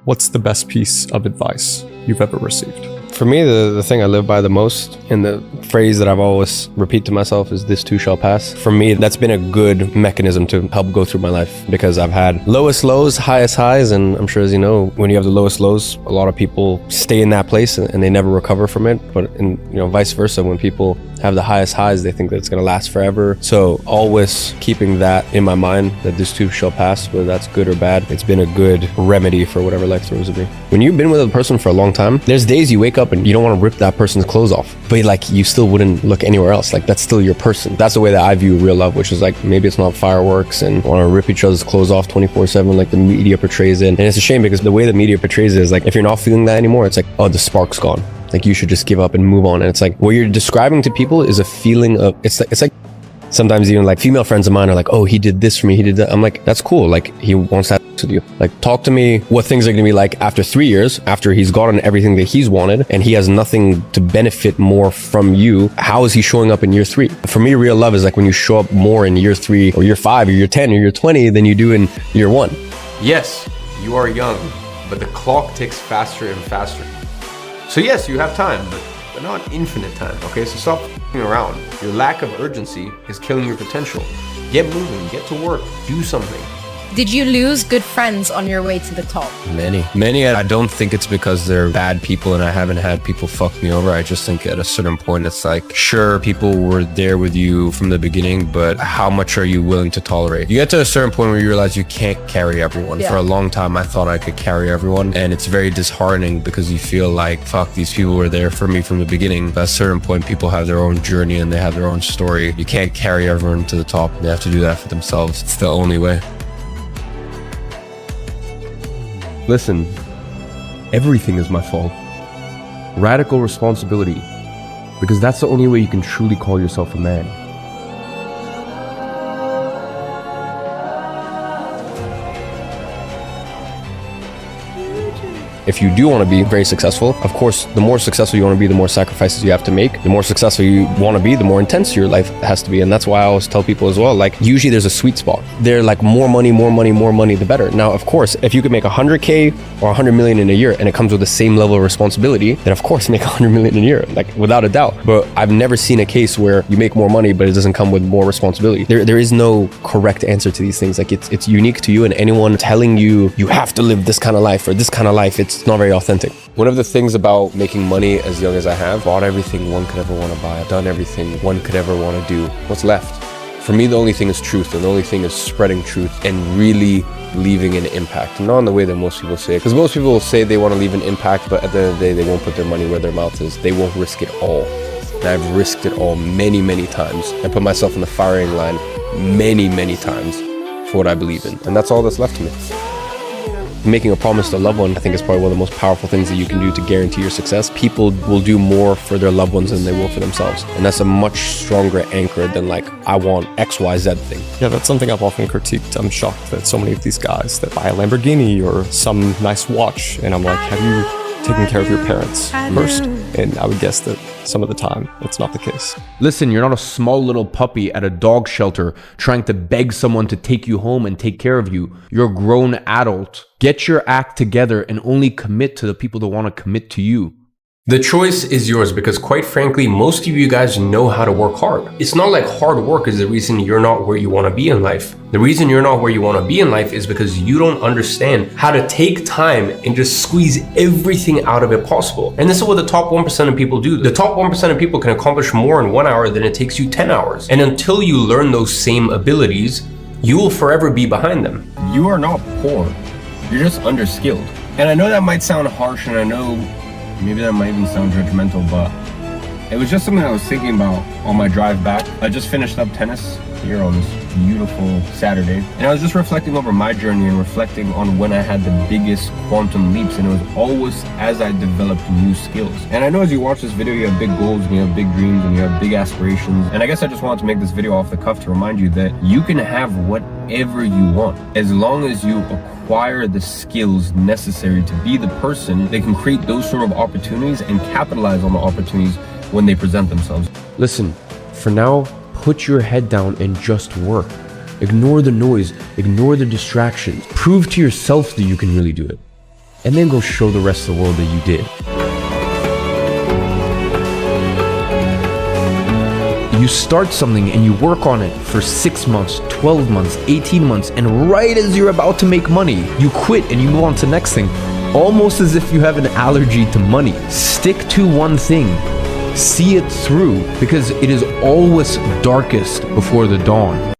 what's the best piece of advice you've ever received? For me, the thing I live by the most, and the phrase that I've always repeat to myself is, this too shall pass. For me, that's been a good mechanism to help go through my life, because I've had lowest lows, highest highs, and I'm sure, as you know, when you have the lowest lows, a lot of people stay in that place and they never recover from it. But vice versa, when people have the highest highs, they think that it's going to last forever. So always keeping that in my mind, that this too shall pass, whether that's good or bad, it's been a good remedy for whatever life throws at me. When you've been with a person for a long time, there's days you wake up and you don't want to rip that person's clothes off, but you still wouldn't look anywhere else. That's still your person. That's the way that I view real love, which is maybe it's not fireworks and want to rip each other's clothes off 24/7 like the media portrays it. And it's a shame, because the way the media portrays it is if you're not feeling that anymore, it's oh, the spark's gone. You should just give up and move on. And it's what you're describing to people is a feeling of, it's like sometimes even female friends of mine are oh, he did this for me, he did that. I'm that's cool. He wants that with you. Talk to me what things are going to be like after 3 years, after he's gotten everything that he's wanted and he has nothing to benefit more from you. How is he showing up in year 3? For me, real love is when you show up more in year 3 or year 5 or year 10 or year 20 than you do in year 1. Yes, you are young, but the clock ticks faster and faster. So yes, you have time, but not infinite time, okay? So stop f***ing around. Your lack of urgency is killing your potential. Get moving, get to work, do something. Did you lose good friends on your way to the top? Many. I don't think it's because they're bad people and I haven't had people fuck me over. I just think at a certain point, it's sure, people were there with you from the beginning, but how much are you willing to tolerate? You get to a certain point where you realize you can't carry everyone. Yeah. For a long time, I thought I could carry everyone, and it's very disheartening because you feel fuck, these people were there for me from the beginning. But at a certain point, people have their own journey and they have their own story. You can't carry everyone to the top. They have to do that for themselves. It's the only way. Listen, everything is my fault. Radical responsibility, because that's the only way you can truly call yourself a man. If you do want to be very successful, of course, the more successful you want to be, the more sacrifices you have to make. The more successful you want to be, the more intense your life has to be. And that's why I always tell people as well, usually there's a sweet spot. They're more money, the better. Now, of course, if you could make 100K or 100 million in a year and it comes with the same level of responsibility, then of course make 100 million in a year, without a doubt. But I've never seen a case where you make more money, but it doesn't come with more responsibility. There is no correct answer to these things. It's unique to you, and anyone telling you have to live this kind of life or this kind of life, it's not very authentic. One of the things about making money as young as I have, bought everything one could ever want to buy. I've done everything one could ever want to do. What's left? For me, the only thing is truth, and the only thing is spreading truth and really leaving an impact. Not in the way that most people say it, because most people will say they want to leave an impact, but at the end of the day, they won't put their money where their mouth is. They won't risk it all. And I've risked it all many, many times. I put myself in the firing line many, many times for what I believe in. And that's all that's left to me. Making a promise to a loved one, I think, is probably one of the most powerful things that you can do to guarantee your success. People will do more for their loved ones than they will for themselves. And that's a much stronger anchor than I want XYZ thing. Yeah, that's something I've often critiqued. I'm shocked that so many of these guys that buy a Lamborghini or some nice watch, and I'm have you taken care of your parents first? And I would guess that some of the time that's not the case. Listen, you're not a small little puppy at a dog shelter trying to beg someone to take you home and take care of you. You're a grown adult. Get your act together and only commit to the people that want to commit to you. The choice is yours, because quite frankly, most of you guys know how to work hard. It's not like hard work is the reason you're not where you want to be in life. The reason you're not where you want to be in life is because you don't understand how to take time and just squeeze everything out of it possible. And this is what the top 1% of people do. The top 1% of people can accomplish more in 1 hour than it takes you 10 hours. And until you learn those same abilities, you will forever be behind them. You are not poor. You're just underskilled. And I know that might sound harsh, and I know maybe that might even sound judgmental, but it was just something I was thinking about on my drive back. I just finished up tennis here on this beautiful Saturday, and I was just reflecting over my journey and reflecting on when I had the biggest quantum leaps, and it was always as I developed new skills. And I know as you watch this video, you have big goals and you have big dreams and you have big aspirations, and I guess I just wanted to make this video off the cuff to remind you that you can have whatever you want as long as you acquire the skills necessary to be the person that can create those sort of opportunities and capitalize on the opportunities when they present themselves. Listen, for now, put your head down and just work. Ignore the noise, ignore the distractions. Prove to yourself that you can really do it. and then go show the rest of the world that you did. You start something and you work on it for 6 months, 12 months, 18 months, and right as you're about to make money, you quit and you move on to the next thing, almost as if you have an allergy to money. Stick to one thing. See it through, because it is always darkest before the dawn.